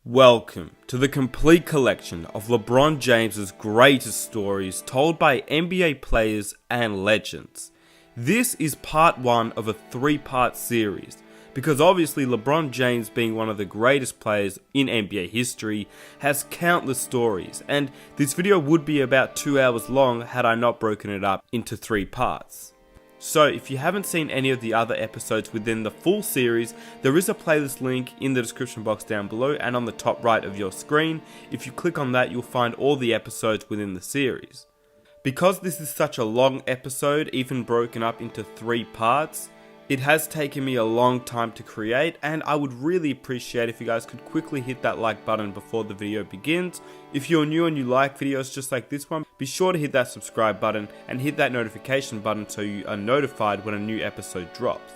Welcome to the complete collection of LeBron James's greatest stories told by NBA players and legends. This is part 1 of a 3-part series, because obviously LeBron James, being one of the greatest players in NBA history, has countless stories, and this video would be about 2 hours long had I not broken it up into 3 parts. So if you haven't seen any of the other episodes within the full series, there is a playlist link in the description box down below and on the top right of your screen. If you click on that, you'll find all the episodes within the series. Because this is such a long episode, even broken up into 3 parts, it has taken me a long time to create, and I would really appreciate if you guys could quickly hit that like button before the video begins. If you're new and you like videos just like this one, be sure to hit that subscribe button and hit that notification button so you are notified when a new episode drops.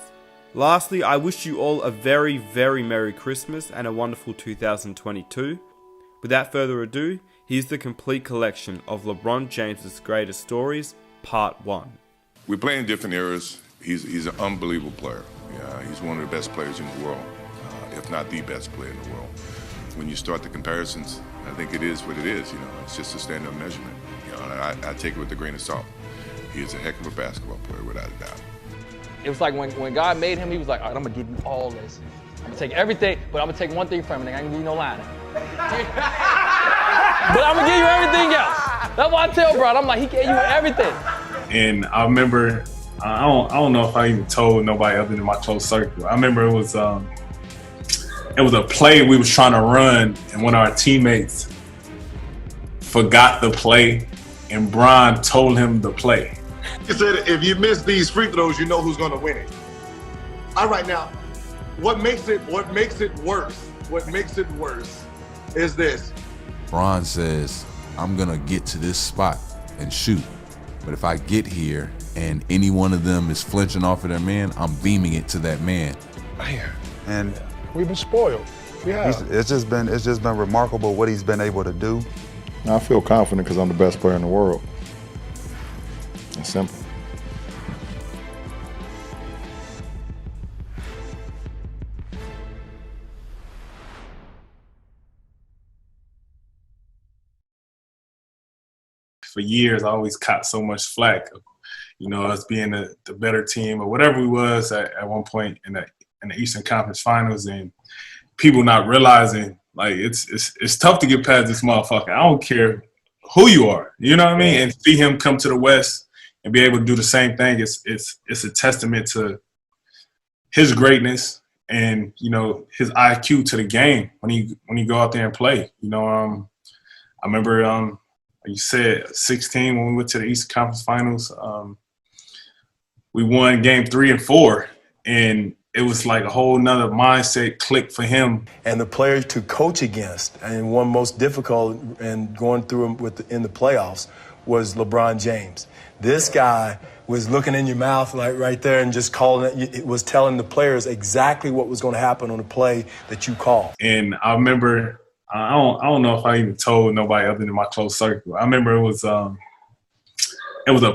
Lastly, I wish you all a very, very Merry Christmas and a wonderful 2022. Without further ado, here's the complete collection of LeBron James's greatest stories, part 1. We play in different eras. He's an unbelievable player. He's one of the best players in the world, if not the best player in the world. When you start the comparisons, I think it is what it is. It's just a standard measurement. I take it with a grain of salt. He is a heck of a basketball player, without a doubt. It was like when God made him, he was like, all right, I'm gonna give you all this. I'm gonna take everything, but I'm gonna take one thing from him. I ain't gonna give you no line. But I'm gonna give you everything else. That's why I tell bro, I'm like, he gave you everything. And I remember, I don't know if I even told nobody other than my close circle. I remember it was a play we was trying to run, and one of our teammates forgot the play, and Bron told him the play. He said, if you miss these free throws, you know who's gonna win it. All right, now, what makes it worse is this. Bron says, I'm gonna get to this spot and shoot, but if I get here and any one of them is flinching off of their man, I'm beaming it to that man. And we've been spoiled. Yeah. It's just been remarkable what he's been able to do. I feel confident because I'm the best player in the world. It's simple. For years, I always caught so much flack. Us being the better team or whatever we was at one point in the Eastern Conference Finals, and people not realizing, like, it's tough to get past this motherfucker. I don't care who you are, you know what I mean? And see him come to the West and be able to do the same thing, it's a testament to his greatness and, his IQ to the game when he go out there and play. I remember, like you said, 16 when we went to the Eastern Conference Finals. We won game 3 and 4, and it was like a whole nother mindset click for him. And the player to coach against, and one most difficult and going through in the playoffs, was LeBron James. This guy was looking in your mouth like right there and just it was telling the players exactly what was going to happen on the play that you called. And I remember, I don't know if I even told nobody other than my close circle. I remember it was a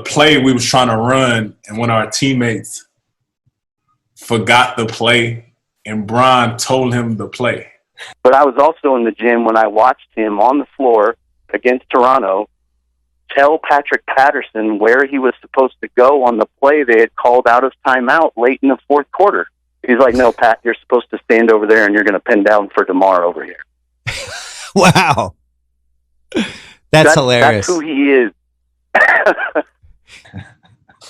play we was trying to run, and one of our teammates forgot the play, and Bron told him the play. But I was also in the gym when I watched him on the floor against Toronto tell Patrick Patterson where he was supposed to go on the play they had called out of timeout late in the 4th quarter. He's like, no, Pat, you're supposed to stand over there and you're going to pin down for DeMar over here. Wow. That's hilarious. That's who he is.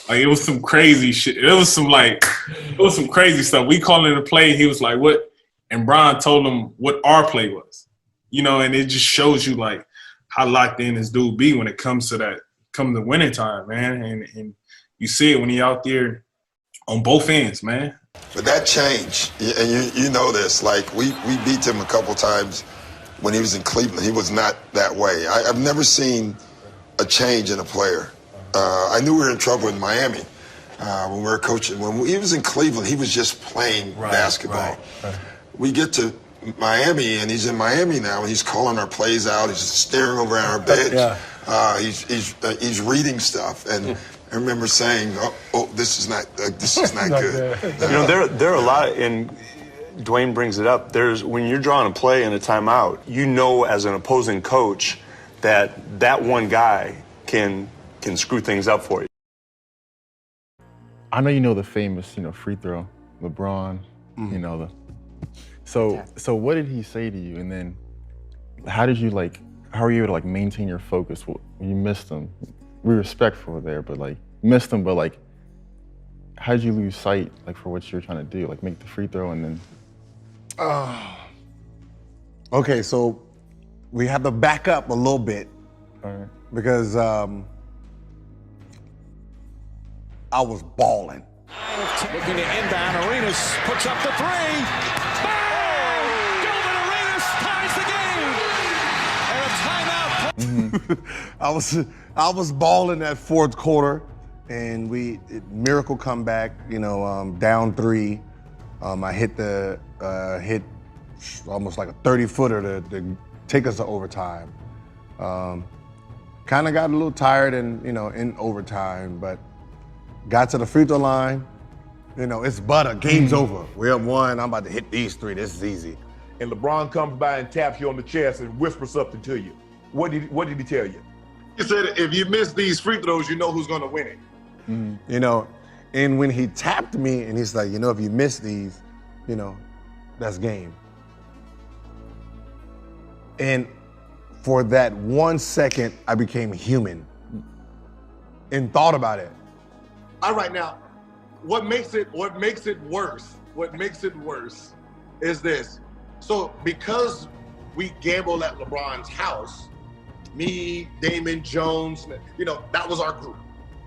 Like, it was some crazy shit. It was some crazy stuff. We called it a play. He was like, what? And Bron told him what our play was. And it just shows you, like, how locked in this dude be when it comes to winning time, man. And you see it when he out there on both ends, man. But that changed, and you know this. Like, we beat him a couple times when he was in Cleveland. He was not that way. I've never seen a change in a player. I knew we were in trouble in Miami when we were coaching. When he was in Cleveland, he was just playing basketball. Right. We get to Miami, and he's in Miami now, and he's calling our plays out. He's staring over at our bench. He's reading stuff, and I remember saying, "Oh, this is not good." There are a lot, and Dwayne brings it up. When you're drawing a play in a timeout, you know as an opposing coach that one guy can screw things up for you. I know you know the famous, free throw, LeBron, So what did he say to you? And then how are you able to maintain your focus when you missed him? We're respectful there, but missed him, but how did you lose sight for what you're trying to do? Make the free throw and then. Okay, so we have to back up a little bit because I was balling. Looking to inbound, Arenas puts up the three. Bang! Gilbert Arenas ties the game. And a timeout. I was balling that fourth quarter, and miracle comeback. Down 3. I hit almost like a 30-footer to take us to overtime. Kind of got a little tired in overtime, but got to the free throw line. It's butter. Game's over. We're up 1. I'm about to hit these 3. This is easy. And LeBron comes by and taps you on the chest and whispers something to you. What did he tell you? He said, if you miss these free throws, you know who's going to win it. And when he tapped me and he's like, if you miss these, that's game. And for that 1 second, I became human and thought about it. All right, now, what makes it worse is this. So because we gamble at LeBron's house, me, Damon Jones, that was our group.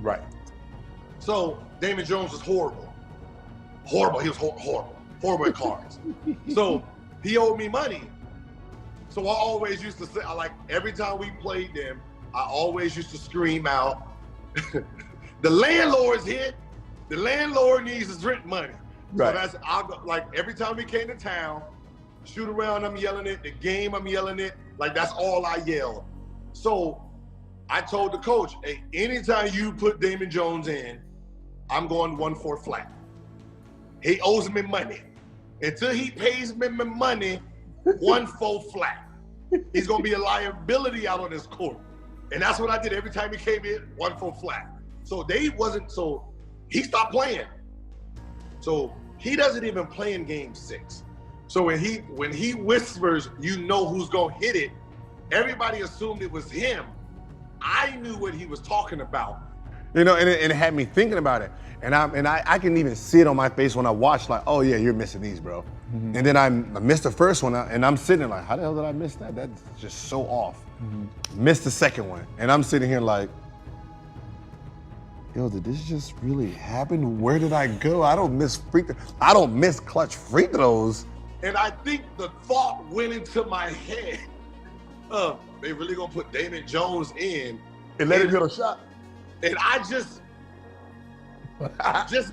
Right. So Damon Jones was horrible. He was horrible at cards. So he owed me money. So I always used to say, every time we played them, I always used to scream out, the landlord's hit. The landlord needs his rent money. Right. So every time we came to town, shoot around, I'm yelling it. The game, I'm yelling it. That's all I yell. So I told the coach, hey, anytime you put Damon Jones in, I'm going 1-4 flat. He owes me money. Until he pays me my money, 1-4 flat. He's gonna be a liability out on this court. And that's what I did every time he came in, 1-4 flat. So he stopped playing. So he doesn't even play in game 6. So when he whispers, who's gonna hit it, everybody assumed it was him. I knew what he was talking about. And it had me thinking about it. And I can even see it on my face when I watch, oh yeah, you're missing these, bro. Mm-hmm. And then I missed the first one, and I'm sitting there how the hell did I miss that? That's just so off. Mm-hmm. Missed the second one, and I'm sitting here yo, did this just really happen? Where did I go? I don't miss clutch free throws. And I think the thought went into my head, they really gonna put Damon Jones in and let him hit a shot. And I just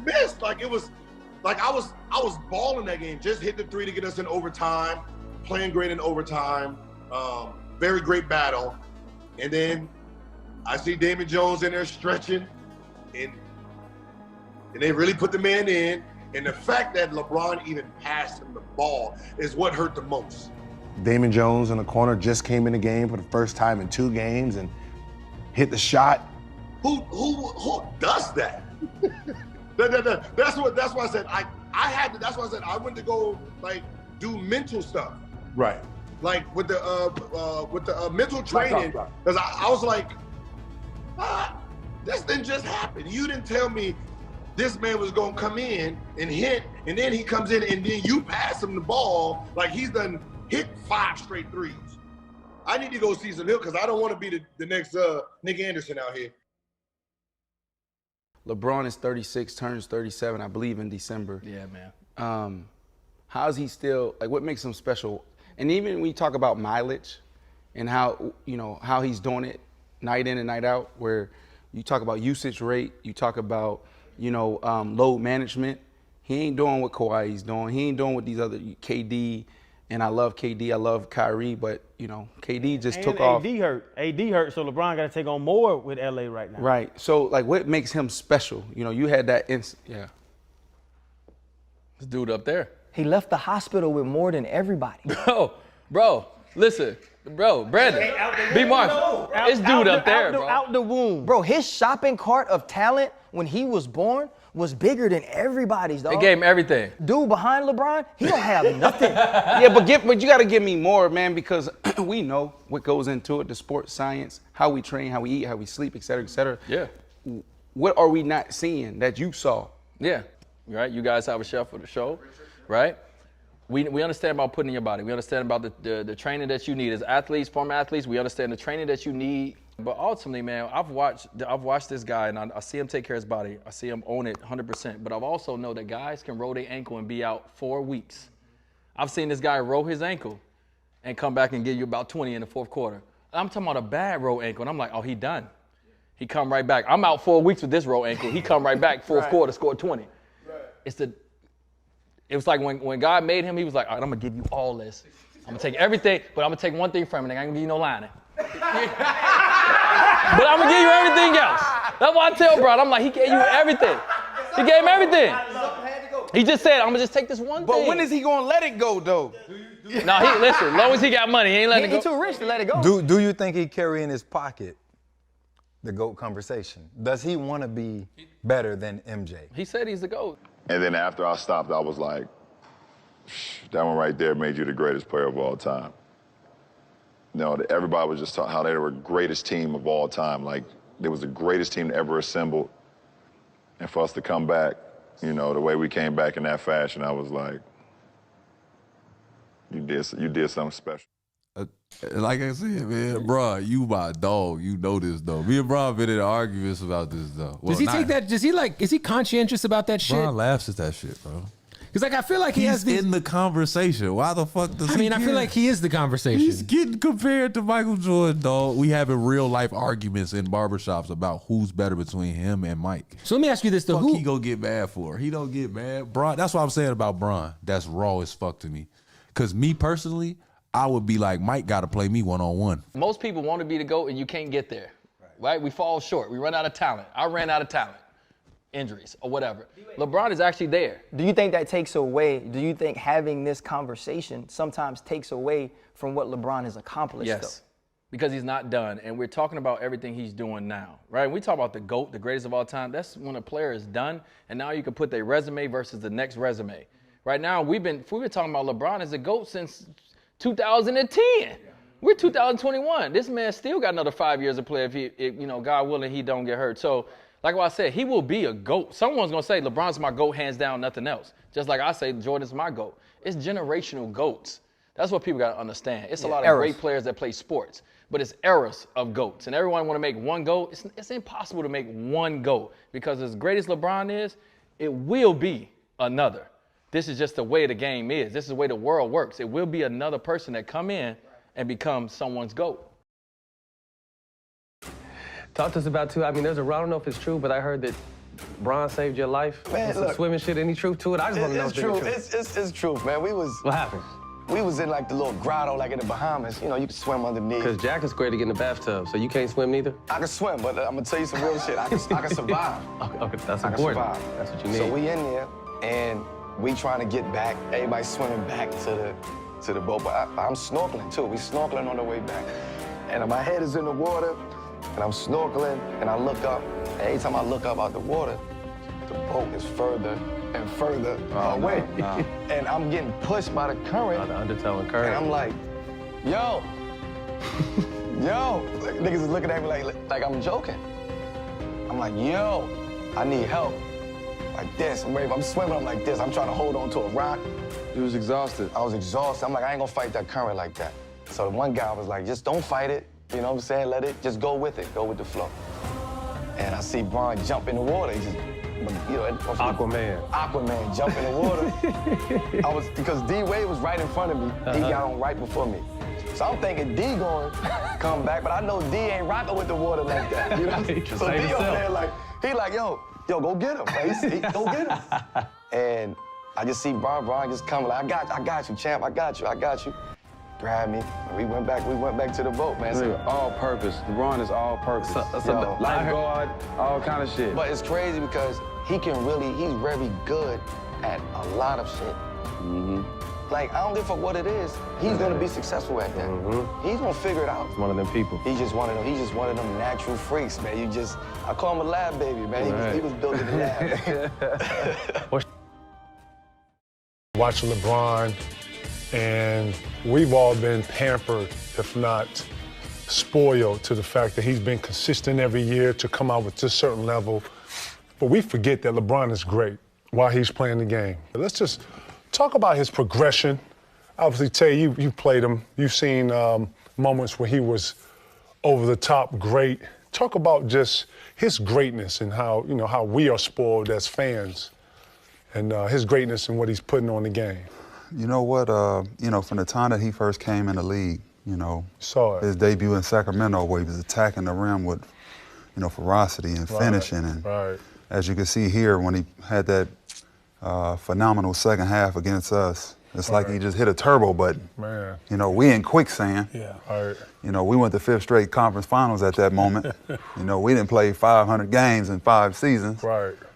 missed. It was I was balling that game. Just hit the 3 to get us in overtime, playing great in overtime, very great battle. And then I see Damon Jones in there stretching, and they really put the man in. And the fact that LeBron even passed him the ball is what hurt the most. Damon Jones in the corner just came in the game for the first time in 2 games and hit the shot. Who does that? That's why I said that's why I said I went to go do mental stuff. Right. With the mental training, because I was this didn't just happen. You didn't tell me this man was gonna come in and hit, and then he comes in and then you pass him the ball he's done hit 5 straight threes. I need to go see some hill because I don't want to be the next Nick Anderson out here. LeBron is 36, turns 37, I believe, in December. Yeah, man. How is he still, what makes him special? And even when you talk about mileage and how he's doing it night in and night out, where you talk about usage rate, you talk about, load management. He ain't doing what Kawhi's doing. He ain't doing what these other KD, and I love KD, I love Kyrie, but KD just took off. AD hurt, so LeBron got to take on more with LA right now. Right. So what makes him special? You had that yeah. This dude up there. He left the hospital with more than everybody. Bro, listen. Bro, Brandon, B. Marshall, it's dude up there, bro. Out the womb. Bro, his shopping cart of talent when he was born was bigger than everybody's, dog. They gave him everything. Dude behind LeBron, he don't have nothing. Yeah, but you got to give me more, man, because we know what goes into it, the sports science, how we train, how we eat, how we sleep, et cetera, et cetera. Yeah. What are we not seeing that you saw? Yeah, right? You guys have a chef for the show, right? We understand about putting in your body. We understand about the training that you need as athletes, former athletes. We understand the training that you need. But ultimately, man, I've watched this guy, and I see him take care of his body. I see him own it 100%. But I've also know that guys can roll their ankle and be out 4 weeks. I've seen this guy roll his ankle and come back and give you about 20 in the fourth quarter. I'm talking about a bad roll ankle, and I'm like, oh, he done. He come right back. I'm out 4 weeks with this roll ankle. He come right back, fourth quarter, scored 20. Right. It was like when God made him, he was like, all right, I'm going to give you all this. I'm going to take everything, but I'm going to take one thing from it. I ain't going to give you no lining. But I'm going to give you everything else. That's why I tell Bron, I'm like, he gave you everything. He gave him everything. He just said, I'm going to just take this one thing. But when is he going to let it go, though? No, listen, as long as he got money, he ain't letting it go. He's too rich to let it go. Do you think he carry in his pocket the GOAT conversation? Does he want to be better than MJ? He said he's the GOAT. And then after I stopped, I was like, that one right there made you the greatest player of all time. You know, everybody was just talking how they were the greatest team of all time. Like, they was the greatest team to ever assembled. And for us to come back, you know, the way we came back in that fashion, I was like, you did something special. Like I said, man, bro, you my dog. You know this, though. Me and Bron been in arguments about this, though. Well, does he take that? Does he is he conscientious about that shit? Bron laughs at that shit, bro. Because I feel like he's in the conversation. Why the fuck does he I feel like he is the conversation. He's getting compared to Michael Jordan, dog. We having real life arguments in barbershops about who's better between him and Mike. So let me ask you this, though. Who he gonna get mad for? He don't get mad. Bron, that's what I'm saying about Bron. That's raw as fuck to me. Because me personally, I would be like, Mike got to play me one-on-one. Most people want to be the GOAT, and you can't get there, right? We fall short. We run out of talent. I ran out of talent. Injuries or whatever. LeBron is actually there. Do you think that takes away, do you think having this conversation sometimes takes away from what LeBron has accomplished? Yes, because he's not done. And we're talking about everything he's doing now, right? We talk about the GOAT, the greatest of all time. That's when a player is done, and now you can put their resume versus the next resume. Right now, we've been talking about LeBron as a GOAT since 2010. We're 2021. This man still got another 5 years to play if you know, God willing, he don't get hurt. So, like what I said, he will be a GOAT. Someone's going to say LeBron's my GOAT, hands down, nothing else. Just like I say Jordan's my GOAT. It's generational GOATs. That's what people got to understand. It's a lot of great players that play sports, but it's eras of GOATs. And everyone want to make one GOAT. It's impossible to make one GOAT because as great as LeBron is, it will be another. This is just the way the game is. This is the way the world works. It will be another person that come in and become someone's GOAT. Talk to us about, too, I mean, I don't know if it's true, but I heard that Bron saved your life. Man, look. Swimming shit, any truth to it? I just want to know if it's true. It's true, man. What happened? We was in like the little grotto, like in the Bahamas. You know, you can swim underneath. Because Jack is scared to get in the bathtub, so you can't swim neither? I can swim, but I'm gonna tell you some real shit. I can survive. Okay, that's important. I can survive. That's what you need. So we in there, and we trying to get back. Everybody swimming back to the boat, but I'm snorkeling too. We snorkeling on the way back, and my head is in the water. And I'm snorkeling, and I look up. And every time I look up out the water, the boat is further and further away. No. And I'm getting pushed by the current. The undertow and current. And I'm like, yo. Like, niggas is looking at me like I'm joking. I'm like, yo, I need help. Like this. I'm swimming, I'm like this. I'm trying to hold on to a rock. You was exhausted. I was exhausted. I'm like, I ain't gonna fight that current like that. So the one guy was like, just don't fight it. You know what I'm saying? Let it, just go with it. Go with the flow. And I see Bron jump in the water. He just, you know, Aquaman jump in the water. Because D-Wade was right in front of me. D got on right before me. So I'm thinking D going come back, but I know D ain't rocking with the water like that. You know? So D over there like, he like, yo, go get him. Like, go get him. And I just see Bron just coming like, I got you, champ. I got you. Grabbed me, and we went back to the boat, man. So, all purpose. LeBron is all purpose. So lifeguard, all kind of shit. But it's crazy because he's very good at a lot of shit. Like, I don't give a fuck what it is. He's gonna be successful at that. He's gonna figure it out. He's one of them people. He's just one of them natural freaks, man. I call him a lab baby, man. He was built in the lab. Watching LeBron, and we've all been pampered, if not spoiled, to the fact that he's been consistent every year to come out with this certain level. But we forget that LeBron is great while he's playing the game. Let's just talk about his progression. Obviously, Tay, you played him. You've seen moments where he was over the top great. Talk about just his greatness and how, you know, how we are spoiled as fans, and his greatness and what he's putting on the game. You know what, you know, from the time that he first came in the league, you know, his debut in Sacramento where he was attacking the rim with, you know, ferocity and finishing. And as you can see here, when he had that phenomenal second half against us, it's like he just hit a turbo button. Man. You know, we in quicksand. Yeah. You know, we went to 5th straight conference finals at that moment. You know, we didn't play 500 games in 5 seasons.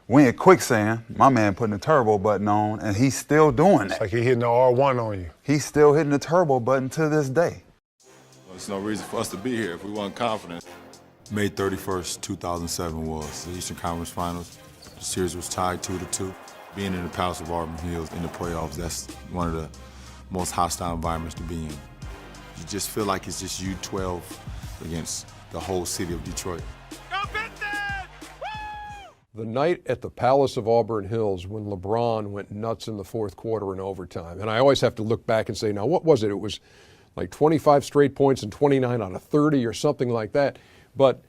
We in quicksand. My man putting the turbo button on, and he's still doing that. It's like he hitting the R1 on you. He's still hitting the turbo button to this day. Well, there's no reason for us to be here if we weren't confident. May 31st, 2007 was the Eastern Conference Finals. The series was tied 2-2. Being in the Palace of Auburn Hills in the playoffs, that's one of the most hostile environments to be in. You just feel like it's just you 12 against the whole city of Detroit. The night at the Palace of Auburn Hills when LeBron went nuts in the fourth quarter and overtime. And I always have to look back and say, now what was it? It was like 25 straight points and 29 out of 30 or something like that. But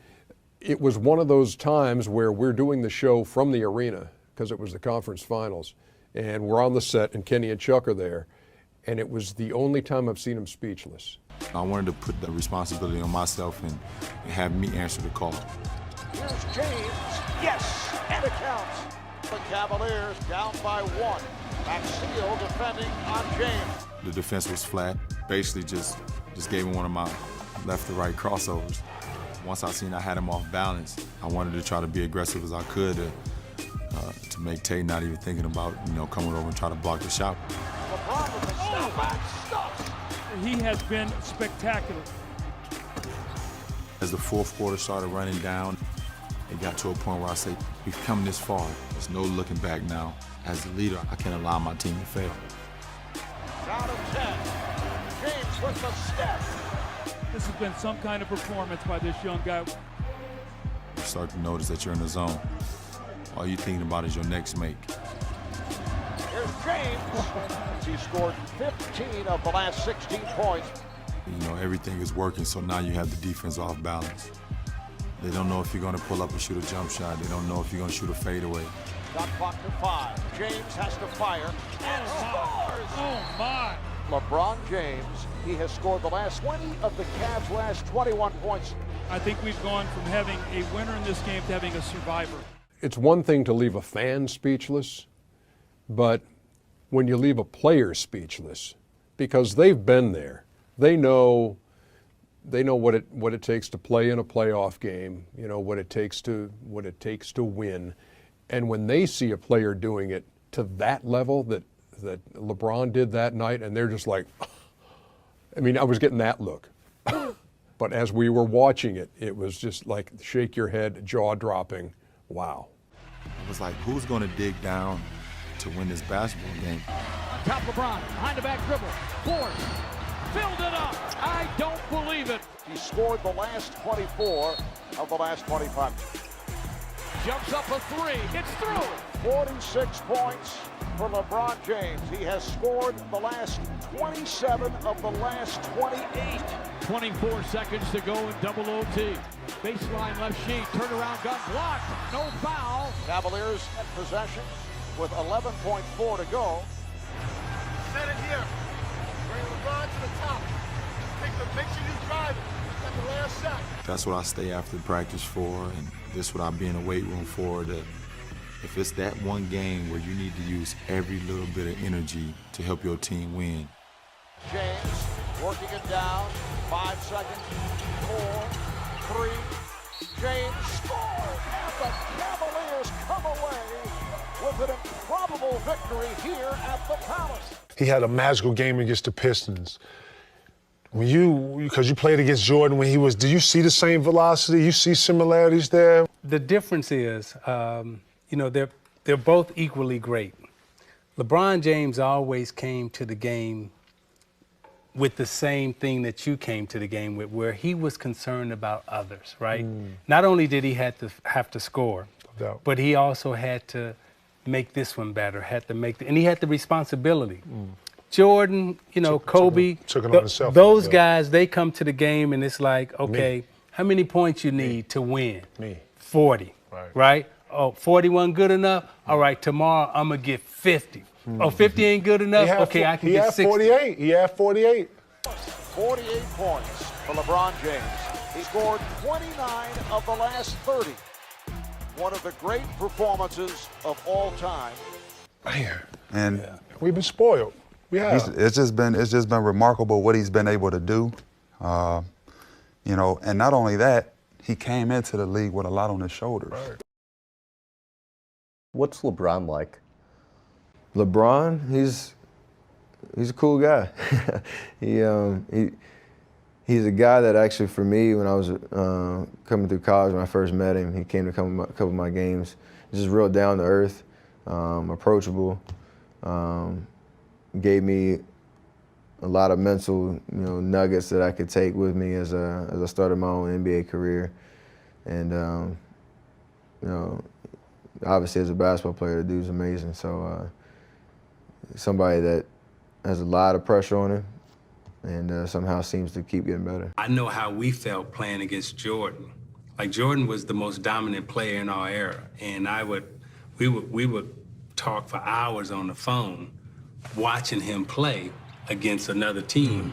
it was one of those times where we're doing the show from the arena because it was the conference finals. And we're on the set and Kenny and Chuck are there. And it was the only time I've seen him speechless. I wanted to put the responsibility on myself and have me answer the call. Here's James. Yes, and it counts. The Cavaliers down by 1. Maxfield defending on James. The defense was flat. Basically just gave him one of my left to right crossovers. Once I seen I had him off balance, I wanted to try to be aggressive as I could to make Tay not even thinking about, you know, coming over and try to block the shot. LeBron with a step back stuff. He has been spectacular. As the fourth quarter started running down, it got to a point where I say, we've come this far. There's no looking back now. As a leader, I can't allow my team to fail. Down to 10. James with the step. This has been some kind of performance by this young guy. You start to notice that you're in the zone. All you're thinking about is your next make. Here's James. He scored 15 of the last 16 points. You know, everything is working, so now you have the defense off balance. They don't know if you're going to pull up and shoot a jump shot. They don't know if you're going to shoot a fadeaway. Shot clock to 5. James has to fire and scores. Oh, my. LeBron James, he has scored the last 20 of the Cavs' last 21 points. I think we've gone from having a winner in this game to having a survivor. It's one thing to leave a fan speechless, but when you leave a player speechless, because they've been there, they know what it takes to play in a playoff game, you know, what it takes to win. And when they see a player doing it to that level that LeBron did that night, and they're just like, I mean, I was getting that look. But as we were watching it, it was just like shake your head, jaw dropping. Wow. It was like, who's going to dig down to win this basketball game? On top LeBron, behind the back dribble, force, filled it up. I don't believe it. He scored the last 24 of the last 25. Jumps up a 3, it's through. 46 points for LeBron James. He has scored the last 27 of the last 28. 24 seconds to go in double OT. Baseline left sheet, turnaround gun blocked, no foul. Cavaliers at possession with 11.4 to go. Set it here. Bring LeBron to the top. Make sure you drive it. That's the last shot. That's what I stay after practice for, and this is what I be in the weight room for. If it's that one game where you need to use every little bit of energy to help your team win. James working it down. 5 seconds. 4, 3. James scores, and the Cavaliers come away with an probable victory here at the Palace. He had a magical game against the Pistons. Because you played against Jordan when he was, do you see the same velocity? You see similarities there? The difference is, they're both equally great. LeBron James always came to the game with the same thing that you came to the game with, where he was concerned about others, right? Not only did he have to score, but he also had to make this one better, and he had the responsibility. Jordan, Kobe, took it on himself. Those guys, they come to the game and it's like, okay, how many points you need to win? 40, right? Oh, 41 good enough? All right, tomorrow I'm going to get 50. Oh, 50 ain't good enough? Okay, I can get 60. 48. He had 48. 48 points for LeBron James. He scored 29 of the last 30. One of the great performances of all time. Man. And we've been spoiled. We have. It's just been remarkable what he's been able to do. And not only that, he came into the league with a lot on his shoulders. Right. What's LeBron like? LeBron, he's a cool guy. He's a guy that actually, for me, when I was coming through college, when I first met him, he came to a couple of my games. He's just real down to earth, approachable. Gave me a lot of mental, nuggets that I could take with me as I started my own NBA career. And obviously as a basketball player, the dude's amazing. So somebody that has a lot of pressure on him and somehow seems to keep getting better. I know how we felt playing against Jordan. Like, Jordan was the most dominant player in our era, and we would talk for hours on the phone watching him play against another team,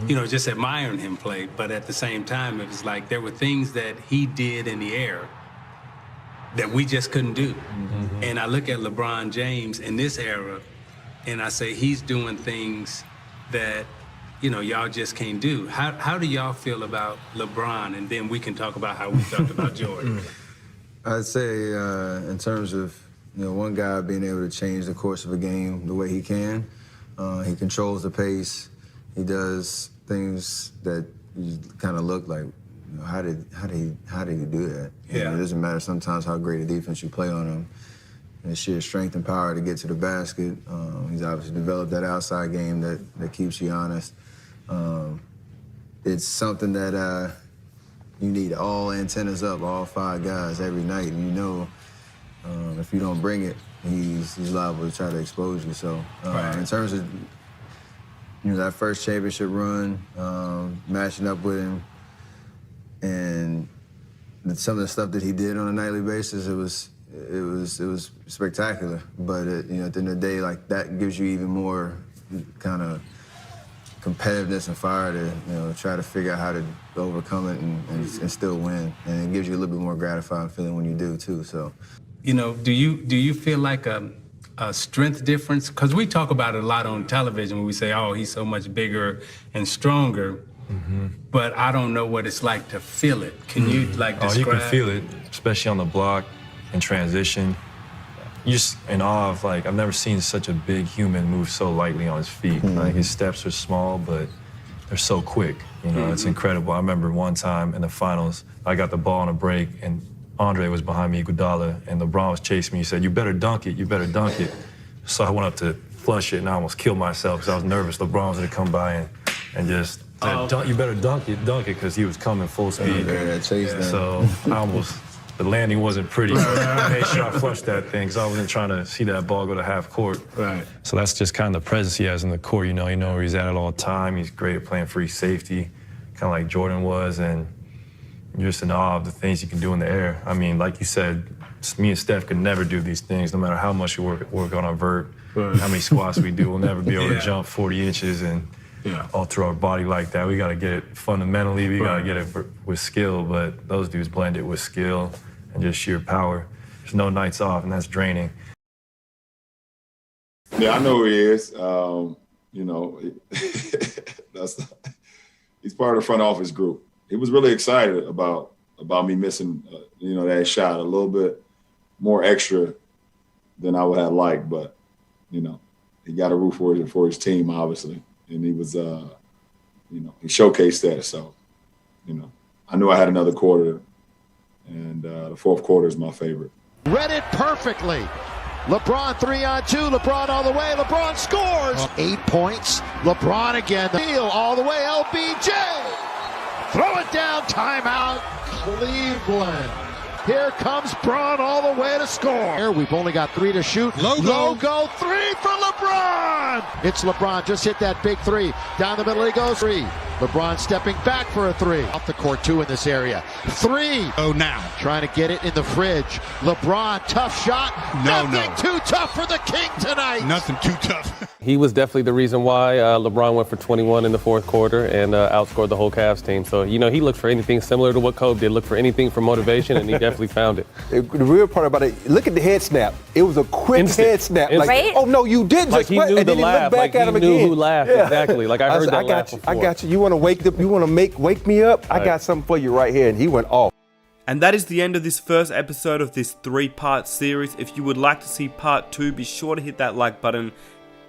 just admiring him play. But at the same time, it was like there were things that he did in the air that we just couldn't do. And I look at LeBron James in this era, and I say he's doing things that, y'all just can't do. How do y'all feel about LeBron? And then we can talk about how we talked about Jordan. I'd say in terms of, one guy being able to change the course of a game the way he can. He controls the pace. He does things that you kind of look like, how did he do that? Yeah. It doesn't matter sometimes how great a defense you play on him. And sheer strength and power to get to the basket. He's obviously developed that outside game that keeps you honest. It's something that you need all antennas up, all 5 guys every night, and if you don't bring it, he's liable to try to expose you. So in terms of that first championship run, matching up with him, and some of the stuff that he did on a nightly basis, it was spectacular. But at the end of the day, like, that gives you even more kind of competitiveness and fire to try to figure out how to overcome it and still win. And it gives you a little bit more gratifying feeling when you do too. So. Do you feel like a strength difference? Because we talk about it a lot on television when we say, oh, he's so much bigger and stronger. But I don't know what it's like to feel it. Can you describe? Oh, you can feel it, especially on the block in transition. You're just in awe of, I've never seen such a big human move so lightly on his feet. Like, his steps are small, but they're so quick. It's incredible. I remember one time in the finals, I got the ball on a break, and Andre was behind me, Iguodala, and LeBron was chasing me. He said, "You better dunk it, you better dunk it." So I went up to flush it, and I almost killed myself because I was nervous. LeBron was going to come by and just said, "You better dunk it," because he was coming full speed. So the landing wasn't pretty. So I made sure I flushed that thing because I wasn't trying to see that ball go to half court. Right. So that's just kind of the presence he has in the court. You know where he's at all the time. He's great at playing free safety, kind of like Jordan was, and you're just in awe of the things you can do in the air. I mean, like you said, me and Steph could never do these things, no matter how much we work on our vert, how many squats we do. We'll never be able to jump 40 inches and alter our body like that. We got to get it fundamentally. We got to get it with skill, but those dudes blend it with skill and just sheer power. There's no nights off, and that's draining. Yeah, I know who he is. He's part of the front office group. He was really excited about me missing, that shot a little bit more extra than I would have liked, but you know, he got a root for his team, obviously, and he was, you know, he showcased that. So, you know, I knew I had another quarter, and the fourth quarter is my favorite. Read it perfectly. LeBron 3-on-2. LeBron all the way. LeBron scores. 8 points. LeBron again. The deal all the way. LBJ. Throw it down. Timeout. Cleveland. Here comes Braun all the way to score. We've only got 3 to shoot. Logo 3 for LeBron. It's LeBron. Just hit that big 3. Down the middle he goes. 3. LeBron stepping back for a 3. Off the court 2 in this area. 3. Oh, now. Trying to get it in the fridge. LeBron, tough shot. Nothing too tough for the King tonight. Nothing too tough. He was definitely the reason why LeBron went for 21 in the fourth quarter and outscored the whole Cavs team. So, you know, he looked for anything similar to what Kobe did, look for anything for motivation, and he definitely found it. The real part about it, look at the head snap. It was a quick head snap. Like, Right? oh, no, you didn't. Like Just he wait. knew And the then he laugh. looked back Like at he him knew again. who laughed. Exactly. Like I heard said, that laugh I got you. You want to wake me up? I got something for you right here. And he went off. And that is the end of this first episode of this 3-part series. If you would like to see part 2, be sure to hit that like button.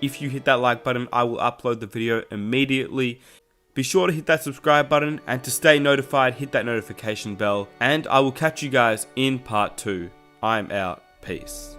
If you hit that like button, I will upload the video immediately. Be sure to hit that subscribe button, and to stay notified, hit that notification bell. And I will catch you guys in part 2. I'm out. Peace.